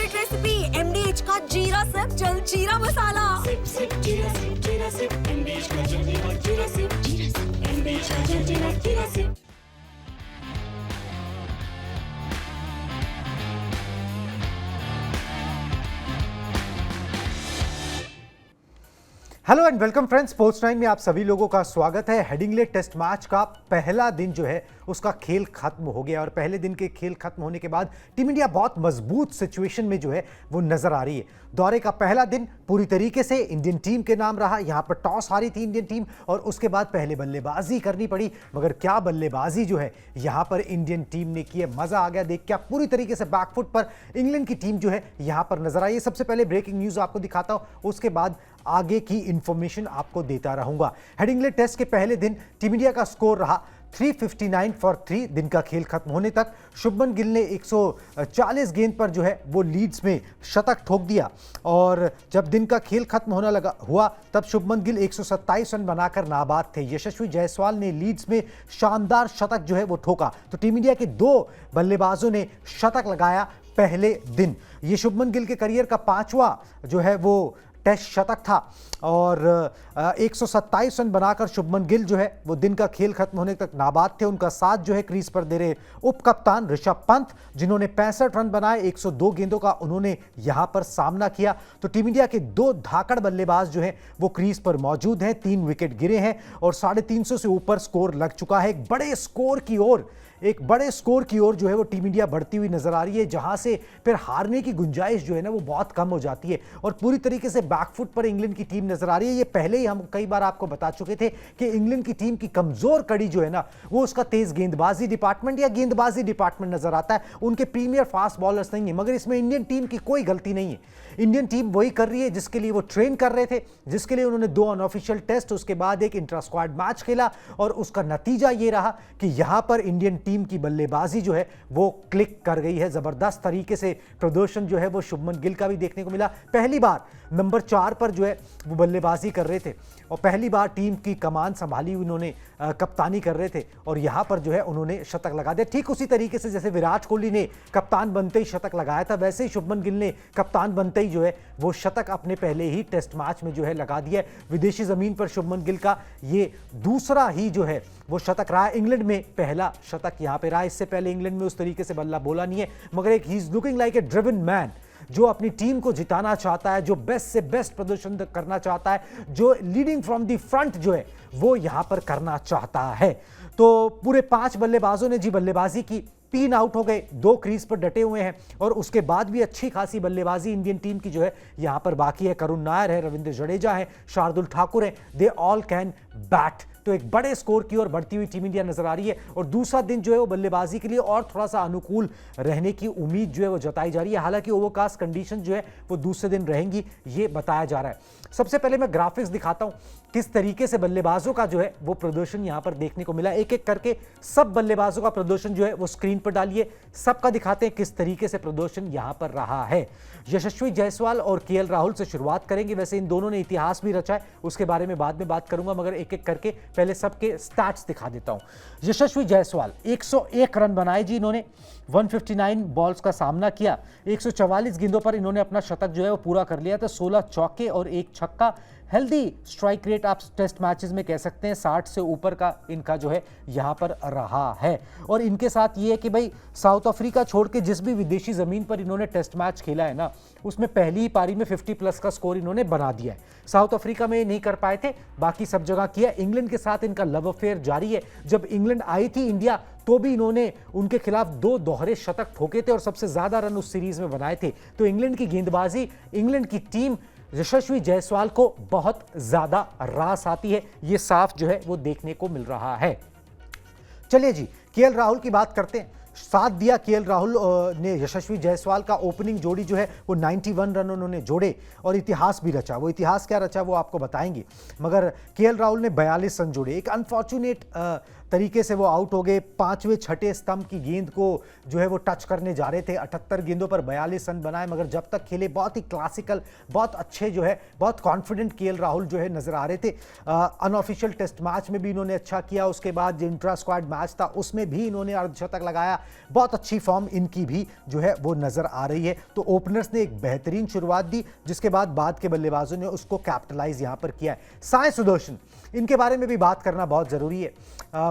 Favourite recipe MDH का जीरा sip जल जीरा मसाला। सिप सिप जीरा सिप MDH का जलजीरा जीरा सिप MDH का जलजीरा जीरा sip. Hello and welcome friends, sports time में आप सभी लोगों का स्वागत है। हेडिंग्ले टेस्ट मैच का पहला दिन जो है उसका खेल खत्म हो गया और पहले दिन के खेल खत्म होने के बाद टीम इंडिया बहुत मजबूत सिचुएशन में जो है वो नजर आ रही है। दौरे का पहला दिन पूरी तरीके से इंडियन टीम के नाम रहा। यहां पर टॉस हारी थी इंडियन टीम और उसके बाद पहले बल्लेबाजी करनी पड़ी, मगर क्या बल्लेबाजी जो है यहां पर इंडियन टीम ने की है, मजा आ गया देख के। पूरी तरीके से बैकफुट पर इंग्लैंड की टीम जो है यहां पर नजर आई है। सबसे पहले ब्रेकिंग न्यूज आपको दिखाता हूं, उसके बाद आगे की इंफॉर्मेशन आपको देता रहूंगा। हेडिंग्ले टेस्ट के पहले दिन टीम इंडिया का स्कोर रहा 359 फॉर 3। दिन का खेल खत्म होने तक शुभमन गिल ने 140 गेंद पर जो है वो लीड्स में शतक ठोक दिया और जब दिन का खेल खत्म होने लगा हुआ तब शुभमन गिल 127 रन बनाकर नाबाद थे। यशस्वी जायसवाल ने लीड्स में शानदार शतक जो है वो ठोका। तो टीम इंडिया के दो बल्लेबाजों ने शतक लगाया पहले दिन। ये शुभमन गिल के करियर का 5वां जो है वो टेस्ट शतक था और 127 रन बनाकर शुभमन गिल जो है वो दिन का खेल खत्म होने तक नाबाद थे। उनका साथ जो है क्रीज पर दे रहे उप कप्तान ऋषभ पंत, जिन्होंने 65 रन बनाए। 102 गेंदों का उन्होंने यहां पर सामना किया। तो टीम इंडिया के दो धाकड़ बल्लेबाज जो हैं वो क्रीज पर मौजूद हैं। 3 विकेट गिरे हैं और 350 से ऊपर स्कोर लग चुका है। एक बड़े स्कोर की ओर जो है वो टीम इंडिया बढ़ती हुई नजर आ रही है, जहां से फिर हारने की गुंजाइश जो है ना वो बहुत कम हो जाती है और पूरी तरीके से बैकफुट पर इंग्लैंड की टीम नजर आ रही है। ये पहले ही हम कई बार आपको बता चुके थे कि इंग्लैंड की टीम की कमजोर कड़ी जो है ना वो उसका तेज गेंदबाजी डिपार्टमेंट या गेंदबाजी डिपार्टमेंट नजर आता है। उनके प्रीमियर फास्ट बॉलर्स नहीं है, मगर इसमें इंडियन टीम की कोई गलती नहीं है। इंडियन टीम वही कर रही है जिसके लिए वो ट्रेन कर रहे थे, जिसके लिए उन्होंने 2 अनऑफिशियल टेस्ट, उसके बाद एक इंट्रा स्क्वाड मैच खेला और उसका नतीजा ये रहा कि यहां पर इंडियन टीम की बल्लेबाजी जो है वो क्लिक कर गई है। जबरदस्त तरीके से प्रदर्शन जो है वो शुभमन गिल का भी देखने को मिला। पहली बार नंबर 4 पर जो है वो बल्लेबाजी कर रहे थे और पहली बार टीम की कमान संभाली उन्होंने, कप्तानी कर रहे थे और यहां पर जो है उन्होंने शतक लगा दिया। ठीक उसी तरीके से जैसे विराट कोहली ने कप्तान बनते ही शतक लगाया था, वैसे ही शुभमन गिल ने कप्तान बनते ही जो है वो शतक अपने पहले ही टेस्ट मैच में जो है लगा दिया। विदेशी जमीन पर शुभमन गिल का ये दूसरा ही जो है वो शतक रहा। इंग्लैंड में पहला शतक यहां पे रहा। इससे पहले इंग्लैंड में उस तरीके से बल्ला बोला नहीं है, मगर एक he is looking like a driven man, जो अपनी टीम को जिताना चाहता है, जो बेस्ट से बेस्ट प्रदर्शन करना चाहता है, जो लीडिंग फ्रॉम द फ्रंट जो है वो यहां पर करना चाहता है। तो पूरे 5 बल्लेबाजों ने जी बल्लेबाजी की, 3 आउट हो गए, 2 क्रीज पर डटे हुए हैं और उसके बाद भी अच्छी खासी बल्लेबाजी इंडियन टीम की जो है यहां पर बाकी है। करुण नायर है, रविंद्र जडेजा है, शार्दुल ठाकुर है, दे ऑल कैन बैट। तो एक बड़े स्कोर की ओर बढ़ती हुई टीम इंडिया नजर आ रही है और दूसरा दिन जो है वो बल्लेबाजी के लिए और थोड़ा सा अनुकूल रहने की उम्मीद जो है वो जताई जा रही है। हालांकि ओवरकास्ट कंडीशन जो है वो दूसरे दिन रहेंगी, ये बताया जा रहा है। सबसे पहले मैं ग्राफिक्स दिखाता हूं किस तरीके से बल्लेबाजों का जो है वो प्रदर्शन यहां पर देखने को मिला। एक एक करके सब बल्लेबाजों का प्रदर्शन जो है वो स्क्रीन पर डालिए, सबका दिखाते हैं किस तरीके से प्रदर्शन यहां पर रहा है। यशस्वी जायसवाल और केएल राहुल से शुरुआत करेंगे। वैसे इन दोनों ने इतिहास भी रचा है, उसके बारे में बाद में बात करूंगा, मगर एक एक करके पहले सबके स्टैट्स दिखा देता हूं। यशस्वी जायसवाल 101 रन बनाए जी इन्होंने, 159 बॉल्स का सामना किया, 144 गेंदों पर इन्होंने अपना शतक जो है वो पूरा कर लिया था। 16 चौके और 1 छक्का। हेल्दी स्ट्राइक रेट आप टेस्ट मैचेस में कह सकते हैं 60 से ऊपर का इनका जो है यहां पर रहा है। और इनके साथ ये है कि भाई साउथ अफ्रीका छोड़ के जिस भी विदेशी जमीन पर इन्होंने टेस्ट मैच खेला है ना, उसमें पहली ही पारी में 50 प्लस का स्कोर इन्होंने बना दिया है। साउथ अफ्रीका में नहीं कर पाए थे, बाकी सब जगह किया। इंग्लैंड के साथ इनका लव अफेयर जारी है। जब इंग्लैंड आई थी इंडिया तो भी इन्होंने उनके खिलाफ 2 दोहरे शतक ठोके थे और सबसे ज्यादा रन उस सीरीज में बनाए थे। तो इंग्लैंड की गेंदबाजी, इंग्लैंड की टीम यशस्वी जायसवाल को बहुत ज्यादा रास आती है, ये साफ जो है वो देखने को मिल रहा है। चलिए जी, केएल राहुल की बात करते हैं। साथ दिया केएल राहुल ने यशस्वी जायसवाल का। ओपनिंग जोड़ी जो है वो 91 रन उन्होंने जोड़े और इतिहास भी रचा। वो इतिहास क्या रचा वो आपको बताएंगे, मगर केएल राहुल ने 42 रन जोड़े। एक अनफॉर्चुनेट तरीके से वो आउट हो गए। पांचवें छठे स्तंभ की गेंद को जो है वो टच करने जा रहे थे। 78 गेंदों पर 42 रन बनाए, मगर जब तक खेले बहुत ही क्लासिकल, बहुत अच्छे जो है, बहुत कॉन्फिडेंट केएल राहुल जो है नजर आ रहे थे। अनऑफिशियल टेस्ट मैच में भी इन्होंने अच्छा किया, उसके बाद जो इंट्रा स्क्वाड मैच था उसमें भी इन्होंने अर्धशतक लगाया। बहुत अच्छी फॉर्म इनकी भी जो है वो नजर आ रही है। तो ओपनर्स ने एक बेहतरीन शुरुआत दी, जिसके बाद के बल्लेबाजों ने उसको कैपिटलाइज यहां पर किया है। साई सुदर्शन, इनके बारे में भी बात करना बहुत जरूरी है।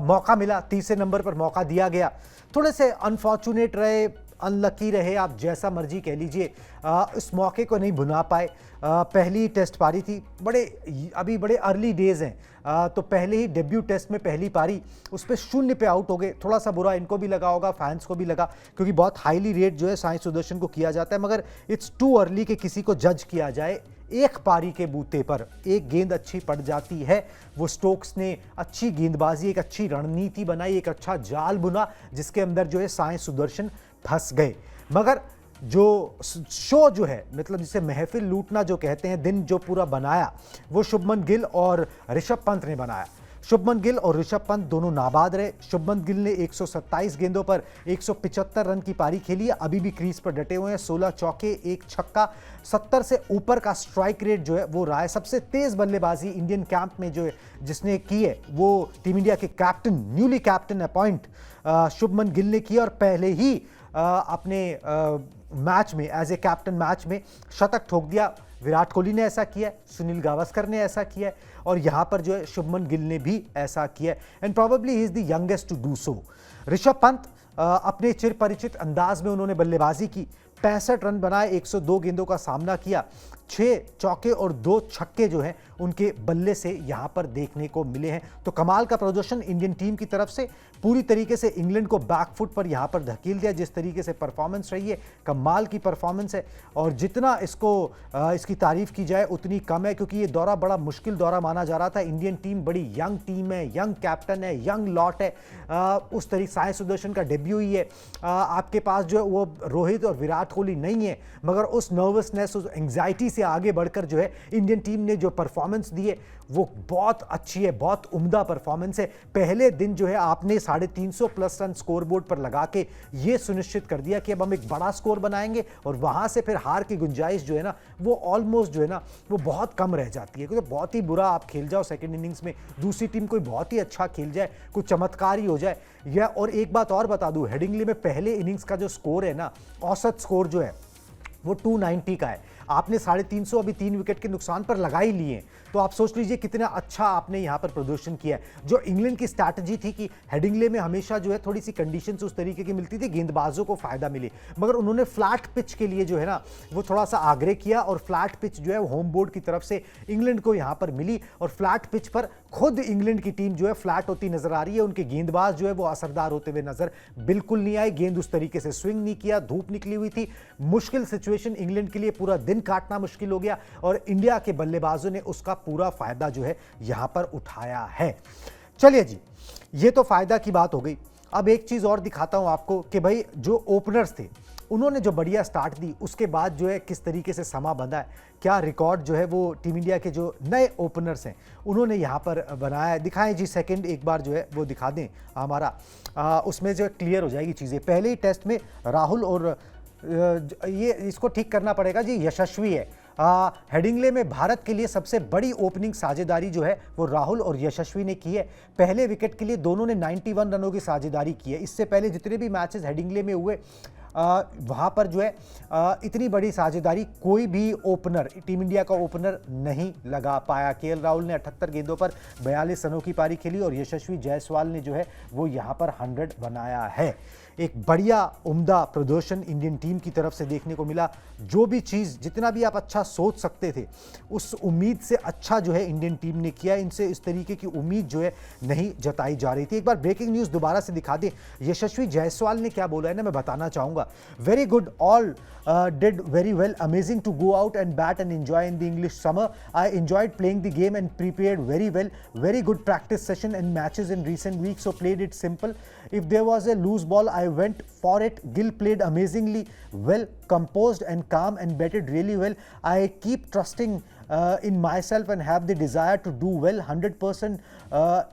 मौका मिला, तीसरे नंबर पर मौका दिया गया, थोड़े से अनफॉर्चुनेट रहे, अनलकी रहे, आप जैसा मर्जी कह लीजिए, इस मौके को नहीं भुना पाए। पहली टेस्ट पारी थी, अभी बड़े अर्ली डेज हैं, तो पहले ही डेब्यू टेस्ट में पहली पारी उस पर 0 पे आउट हो गए। थोड़ा सा बुरा इनको भी लगा होगा, फैंस को भी लगा, क्योंकि बहुत हाईली रेट जो है साई सुदर्शन को किया जाता है, मगर इट्स टू अर्ली कि किसी को जज किया जाए। एक पारी के बूते पर एक गेंद अच्छी पड़ जाती है। वो स्टोक्स ने अच्छी गेंदबाजी, एक अच्छी रणनीति बनाई, एक अच्छा जाल बुना, जिसके अंदर जो है साई सुदर्शन फंस गए। मगर जो शो जो है, मतलब जिसे महफिल लूटना जो कहते हैं, दिन जो पूरा बनाया वो शुभमन गिल और ऋषभ पंत ने बनाया। शुभमन गिल और ऋषभ पंत दोनों नाबाद रहे। शुभमन गिल ने 127 गेंदों पर 175 रन की पारी खेली है, अभी भी क्रीज पर डटे हुए हैं। 16 चौके, 1 छक्का, 70 से ऊपर का स्ट्राइक रेट जो है वो रहा है। सबसे तेज बल्लेबाजी इंडियन कैंप में जो है जिसने की है वो टीम इंडिया के captain, newly captain appoint Shubman Gill ने की, और पहले ही अपने मैच में एज ए कैप्टन मैच में शतक ठोक दिया। विराट कोहली ने ऐसा किया, सुनील गावस्कर ने ऐसा किया, और यहां पर जो है शुभमन गिल ने भी ऐसा किया, and probably he is the youngest to do so. Rishabh Pant अपने चिर परिचित अंदाज में उन्होंने बल्लेबाजी की, 65 रन बनाए, 102 गेंदों का सामना किया। 6 चौके और 2 छक्के जो हैं उनके बल्ले से यहां पर देखने को मिले हैं। तो कमाल का प्रदर्शन इंडियन टीम की तरफ से, पूरी तरीके से इंग्लैंड को बैकफुट पर यहां पर धकेल दिया। जिस तरीके से परफॉर्मेंस रही है, कमाल की परफॉर्मेंस है, और जितना इसकी तारीफ की जाए उतनी कम है, क्योंकि ये दौरा बड़ा मुश्किल दौरा माना जा रहा था। इंडियन टीम बड़ी यंग टीम है, यंग कैप्टन है, यंग लॉट है। उस तरीके साई सुदर्शन का डेब्यू ही है। आपके पास जो है वो रोहित और विराट कोहली नहीं है, मगर उस नर्वसनेस, उस एंग्जाइटी से आगे बढ़कर जो है इंडियन टीम ने जो परफॉर्मेंस दी है वो बहुत अच्छी है, बहुत उम्दा परफॉर्मेंस है। पहले दिन जो है आपने 350 प्लस रन स्कोर बोर्ड पर लगा के ये सुनिश्चित कर दिया कि अब हम एक बड़ा स्कोर बनाएंगे, और वहां से फिर हार की गुंजाइश जो है ना वो ऑलमोस्ट जो है ना वो बहुत कम रह जाती है। क्योंकि बहुत ही बुरा आप खेल जाओ सेकंड इनिंग्स में, दूसरी टीम कोई बहुत ही अच्छा खेल जाए, कुछ चमत्कार ही हो जाए। या और एक बात और बता दूं, हेडिंग्ले में पहले इनिंग्स का जो स्कोर है ना, औसत स्कोर जो है वो 290 का है। आपने 350 अभी 3 विकेट के नुकसान पर लगा ही लिए, तो आप सोच लीजिए कितना अच्छा आपने यहां पर प्रदर्शन किया है। जो इंग्लैंड की स्ट्रैटेजी थी कि हेडिंग्ले में हमेशा जो है थोड़ी सी कंडीशंस उस तरीके की मिलती थी, गेंदबाजों को फायदा मिले, मगर उन्होंने फ्लैट पिच के लिए जो है ना वो थोड़ा सा आग्रह किया, और फ्लैट पिच जो है होम बोर्ड की तरफ से इंग्लैंड को यहां पर मिली, और फ्लैट पिच पर खुद इंग्लैंड की टीम जो है फ्लैट होती नजर आ रही है। उनके गेंदबाज जो है वो असरदार होते हुए नजर बिल्कुल नहीं आए, गेंद उस तरीके से स्विंग नहीं किया, धूप निकली हुई थी, मुश्किल सिचुएशन इंग्लैंड के लिए, पूरा दिन काटना मुश्किल हो गया, और इंडिया के बल्लेबाजों ने उसका पूरा फायदा जो है यहां पर उठाया है। चलिए जी, ये तो फायदा की बात हो गई। अब एक चीज और दिखाता हूं आपको कि भाई जो ओपनर्स थे उन्होंने जो बढ़िया स्टार्ट दी, उसके बाद जो है किस तरीके से समा बंधा है, क्या रिकॉर्ड जो है वो टीम इंडिया के जो नए ओपनर्स हैं उन्होंने यहाँ पर बनाया है। दिखाएं जी, सेकंड एक बार जो है वो दिखा दें हमारा, उसमें जो है क्लियर हो जाएगी चीज़ें। पहले ही टेस्ट में राहुल और ये इसको ठीक करना पड़ेगा जी, यशस्वी है। हेडिंग्ले में भारत के लिए सबसे बड़ी ओपनिंग साझेदारी जो है वो राहुल और यशस्वी ने की है। पहले विकेट के लिए दोनों ने 91 रनों की साझेदारी की है। इससे पहले जितने भी मैचेस हेडिंग्ले में हुए वहाँ पर जो है इतनी बड़ी साझेदारी कोई भी ओपनर, टीम इंडिया का ओपनर नहीं लगा पाया। केएल राहुल ने 78 गेंदों पर 42 रनों की पारी खेली, और यशस्वी जायसवाल ने जो है वो यहाँ पर 100 बनाया है। एक बढ़िया उम्दा प्रदर्शन इंडियन टीम की तरफ से देखने को मिला। जो भी चीज़, जितना भी आप अच्छा सोच सकते थे, उस उम्मीद से अच्छा जो है इंडियन टीम ने किया। इनसे इस तरीके की उम्मीद जो है नहीं जताई जा रही थी। एक बार ब्रेकिंग न्यूज़ दोबारा से दिखा दें, यशस्वी जायसवाल ने क्या बोला है ना, मैं बताना चाहूँगा। Very good, all did very well, amazing to go out and bat and enjoy in the English summer. I enjoyed playing the game and prepared very well. Very good practice session and matches in recent weeks, so played it simple. If there was a loose ball, I went for it. Gill played amazingly well, composed and calm, and batted really well. I keep trusting in myself and have the desire to do well. 100%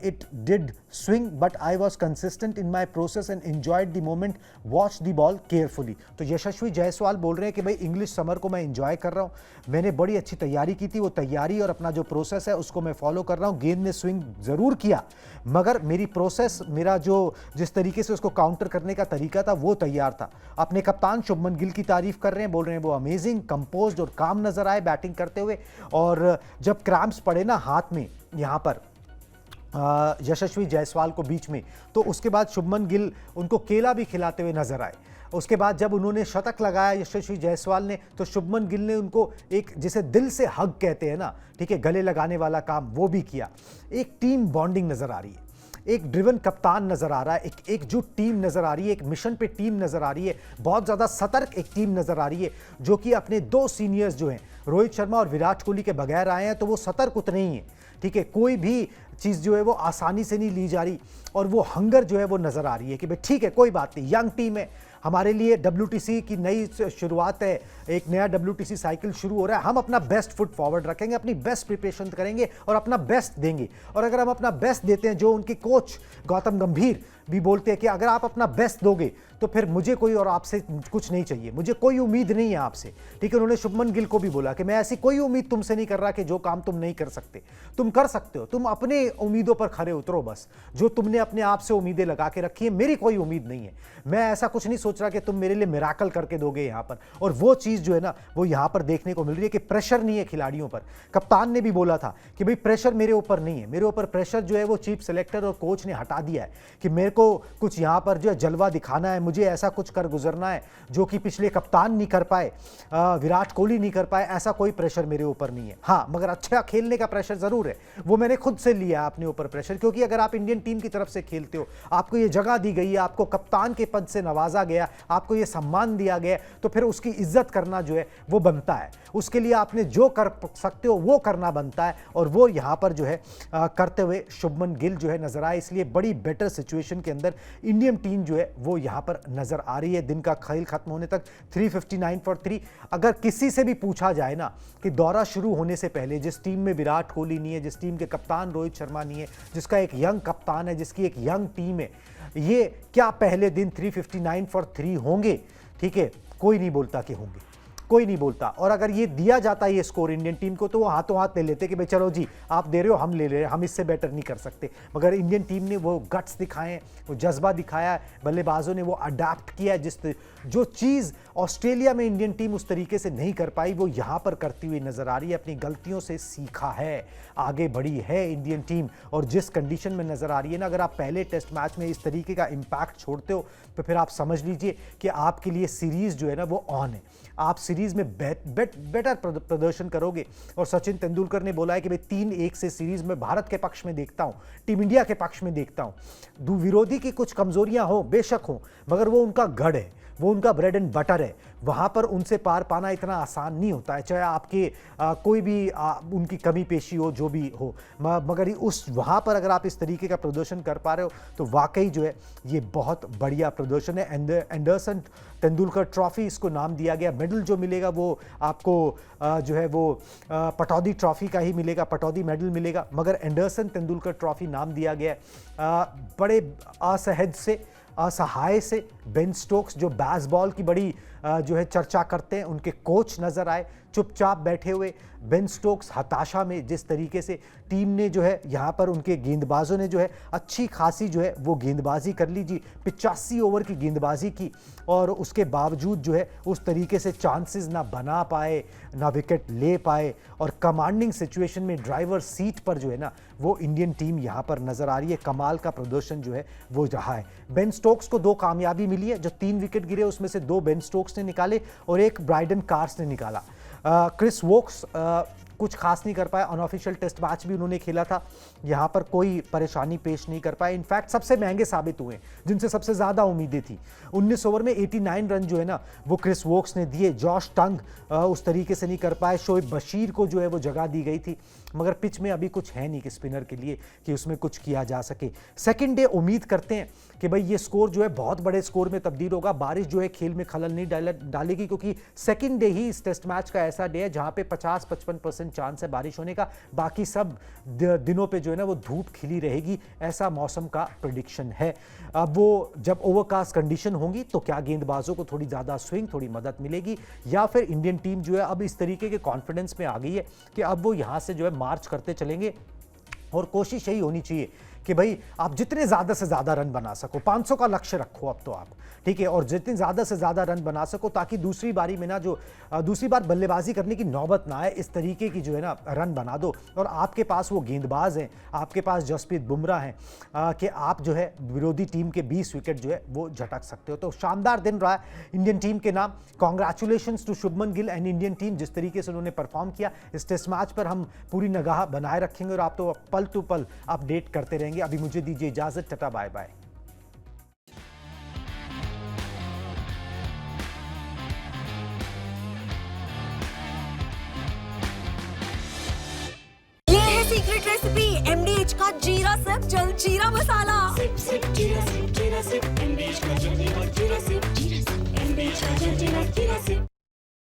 it did swing, but I was consistent in my process and enjoyed the moment. Watch the ball carefully. तो यशस्वी जायसवाल बोल रहे हैं कि भाई English summer को मैं enjoy कर रहा हूँ, मैंने बड़ी अच्छी तैयारी की थी, वो तैयारी और अपना जो प्रोसेस है उसको मैं फॉलो कर रहा हूँ. गेंद ने स्विंग ज़रूर किया, मगर मेरी प्रोसेस, मेरा जो जिस तरीके से उसको काउंटर करने का तरीका था वो तैयार था. अपने कप्तान शुभमन गिल की तारीफ कर रहे हैं, बोल रहे हैं वो अमेजिंग, कंपोज्ड और काम नजर आए बैटिंग करते हुए. और जब क्रैम्प्स पड़े ना हाथ में यहाँ पर यशस्वी जायसवाल को बीच में, तो उसके बाद शुभमन गिल उनको केला भी खिलाते हुए नजर आए. उसके बाद जब उन्होंने शतक लगाया यशस्वी जायसवाल ने, तो शुभमन गिल ने उनको एक, जिसे दिल से हग कहते हैं ना, ठीक है, गले लगाने वाला काम वो भी किया. एक टीम बॉन्डिंग नजर आ रही है, एक ड्रिवन कप्तान नजर आ रहा है, एक एकजुट टीम नजर आ रही है, एक मिशन पे टीम नजर आ रही है, बहुत ज़्यादा सतर्क एक टीम नजर आ रही है, जो कि अपने दो सीनियर्स जो हैं रोहित शर्मा और विराट कोहली के बगैर आए हैं, तो वो सतर्क उतने ही हैं. ठीक है, कोई भी चीज़ जो है वो आसानी से नहीं ली जा रही, और वो हंगर जो है वो नज़र आ रही है कि भाई ठीक है, कोई बात नहीं, यंग टीम है, हमारे लिए WTC की नई शुरुआत है, एक नया WTC साइकिल शुरू हो रहा है, हम अपना बेस्ट फुट फॉरवर्ड रखेंगे, अपनी बेस्ट प्रिपरेशन करेंगे और अपना बेस्ट देंगे. और अगर हम अपना बेस्ट देते हैं, जो उनके कोच गौतम गंभीर भी बोलते हैं कि अगर आप अपना बेस्ट दोगे तो फिर मुझे कोई और आपसे कुछ नहीं चाहिए, मुझे कोई उम्मीद नहीं है आपसे. ठीक है, उन्होंने शुभमन गिल को भी बोला कि मैं ऐसी कोई उम्मीद तुमसे नहीं कर रहा कि जो काम तुम नहीं कर सकते, तुम कर सकते हो, तुम अपने उम्मीदों पर खरे उतरो, बस जो तुमने अपने आप से उम्मीदें लगा के रखी है, मेरी कोई उम्मीद नहीं है, मैं ऐसा कुछ नहीं सोच रहा कि तुम मेरे लिए मिराकल करके दोगे यहाँ पर. और वो चीज़ जो है ना वो यहाँ पर देखने को मिल रही है कि प्रेशर नहीं है खिलाड़ियों पर. कप्तान ने भी बोला था कि भाई प्रेशर मेरे ऊपर नहीं है, मेरे ऊपर प्रेशर जो है वो चीफ सेलेक्टर और कोच ने हटा दिया है कि मेरे को कुछ यहाँ पर जो है जलवा दिखाना है, मुझे ऐसा कुछ कर गुजरना है जो कि पिछले कप्तान नहीं कर पाए, विराट कोहली नहीं कर पाए, ऐसा कोई प्रेशर मेरे ऊपर नहीं है. हाँ, मगर अच्छा खेलने का प्रेशर ज़रूर है, वो मैंने खुद से लिया है अपने ऊपर प्रेशर, क्योंकि अगर आप इंडियन टीम की तरफ से खेलते हो, आपको ये जगह दी गई है, आपको कप्तान के पद से नवाजा गया, आपको ये सम्मान दिया गया, तो फिर उसकी इज्जत करना जो है वो बनता है. उसके लिए आपने जो कर सकते हो वो करना बनता है, और वो यहाँ पर जो है करते हुए शुभमन गिल जो है नजर आए. इसलिए बड़ी बेटर सिचुएशन के अंदर इंडियन टीम जो है वो यहाँ पर नजर आ रही है. दिन का खेल खत्म होने तक 359 फॉर 3. अगर किसी से भी पूछा जाए ना कि दौरा शुरू होने से पहले जिस टीम में विराट कोहली नहीं है, जिस टीम के कप्तान रोहित शर्मा नहीं है, जिसका एक यंग कप्तान है, जिसकी एक यंग टीम है, ये क्या पहले दिन 359 फॉर 3 होंगे? ठीक है, कोई नहीं बोलता कि होंगे, कोई नहीं बोलता. और अगर ये दिया जाता है ये स्कोर इंडियन टीम को, तो वो हाथों हाथ ले लेते कि भाई चलो जी आप दे रहे हो, हम ले ले रहे हैं, हम इससे बेटर नहीं कर सकते. मगर इंडियन टीम ने वो गट्स दिखाए, वो जज्बा दिखाया है, बल्लेबाजों ने वो अडाप्ट किया है. जो चीज़ ऑस्ट्रेलिया में इंडियन टीम उस तरीके से नहीं कर पाई, वो यहाँ पर करती हुई नजर आ रही है. अपनी गलतियों से सीखा है, आगे बढ़ी है इंडियन टीम. और जिस कंडीशन में नजर आ रही है ना, अगर आप पहले टेस्ट मैच में इस तरीके का इम्पैक्ट छोड़ते हो, तो फिर आप समझ लीजिए कि आपके लिए सीरीज जो है ना वो ऑन है. आप सीरीज में बेटर प्रदर्शन करोगे. और सचिन तेंदुलकर ने बोला है कि भाई 3-1 से सीरीज में भारत के पक्ष में देखता हूं, टीम इंडिया के पक्ष में देखता हूं. विरोधी की कुछ कमजोरियां हो, बेशक हो, मगर वो उनका गढ़ है, वो उनका ब्रेड एंड बटर है. वहाँ पर उनसे पार पाना इतना आसान नहीं होता है, चाहे आपके कोई भी उनकी कमी पेशी हो, जो भी हो. मगर उस वहाँ पर अगर आप इस तरीके का प्रदर्शन कर पा रहे हो, तो वाकई जो है ये बहुत बढ़िया प्रदर्शन है. एंडरसन तेंदुलकर ट्रॉफी इसको नाम दिया गया. मेडल जो मिलेगा वो आपको जो है वो पटौदी ट्रॉफी का ही मिलेगा, पटौदी मेडल मिलेगा, मगर एंडरसन तेंदुलकर ट्रॉफी नाम दिया गया है. बड़े असहज से, असहाय से बेन स्टोक्स, जो बेसबॉल की बड़ी जो है चर्चा करते हैं, उनके कोच नजर आए चुपचाप बैठे हुए. बेन स्टोक्स हताशा में, जिस तरीके से टीम ने जो है यहाँ पर उनके गेंदबाजों ने जो है अच्छी खासी जो है वो गेंदबाजी कर ली जी. 85 ओवर की गेंदबाजी की, और उसके बावजूद जो है उस तरीके से चांसेस ना बना पाए, ना विकेट ले पाए. और कमांडिंग सिचुएशन में ड्राइवर सीट पर जो है ना वो इंडियन टीम यहाँ पर नजर आ रही है. कमाल का प्रदर्शन जो है वो रहा है. बेन स्टोक्स को 2 कामयाबी मिली है. जो 3 विकेट गिरे उसमें से 2 बेन स्टोक्स ने निकाले और 1 ब्राइडन कार्स ने निकाला. क्रिस वोक्स कुछ खास नहीं कर पाया. अनऑफिशियल टेस्ट मैच भी उन्होंने खेला था, यहाँ पर कोई परेशानी पेश नहीं कर पाए. इनफैक्ट सबसे महंगे साबित हुए, जिनसे सबसे ज़्यादा उम्मीदें थी. 19 ओवर में 89 रन जो है ना वो क्रिस वोक्स ने दिए. जॉश टंग उस तरीके से नहीं कर पाए. शोएब बशीर को जो है वो जगह दी गई थी, मगर पिच में अभी कुछ है नहीं कि स्पिनर के लिए कि उसमें कुछ किया जा सके. सेकेंड डे उम्मीद करते हैं कि भाई ये स्कोर जो है बहुत बड़े स्कोर में तब्दील होगा. बारिश जो है खेल में खलल नहीं डालेगी, क्योंकि सेकेंड डे ही इस टेस्ट मैच का ऐसा डे है जहाँ पे 50-55% 50% चांस है बारिश होने का। बाकी सब दिनों पे जो है ना वो धूप खिली रहेगी, ऐसा मौसम का प्रेडिक्शन है। अब वो जब ओवरकास्ट कंडीशन होंगी तो क्या गेंदबाजों को थोड़ी ज़्यादा स्विंग, थोड़ी मदद मिलेगी, या फिर इंडियन टीम जो है अब इस तरीके के कॉन्फिडेंस में आ गई है कि अब वो यहाँ से जो है मार्च करते चलेंगे। और कोशिश यही होनी चाहिए कि भाई आप जितने ज़्यादा से ज़्यादा रन बना सको, 500 का लक्ष्य रखो अब तो आप, ठीक है, और जितने ज़्यादा से ज़्यादा रन बना सको ताकि दूसरी बारी में ना जो दूसरी बार बल्लेबाजी करने की नौबत ना आए, इस तरीके की जो है ना रन बना दो। और आपके पास वो गेंदबाज हैं, आपके पास जसप्रीत बुमराह हैं कि आप जो है विरोधी टीम के 20 विकेट जो है वो झटक सकते हो। तो शानदार दिन रहा है इंडियन टीम के नाम। Congratulations to Shubman Gill and Indian team, जिस तरीके से उन्होंने परफॉर्म किया इस टेस्ट मैच पर हम पूरी निगाह बनाए रखेंगे और आप तो पल टू पल अपडेट करते रहेंगे। अभी मुझे दीजिए इजाजत, टाटा बाय बाय। ये है सीक्रेट रेसिपी MDH का जीरा सिर्फ जलजीरा मसाला। Sip, sip,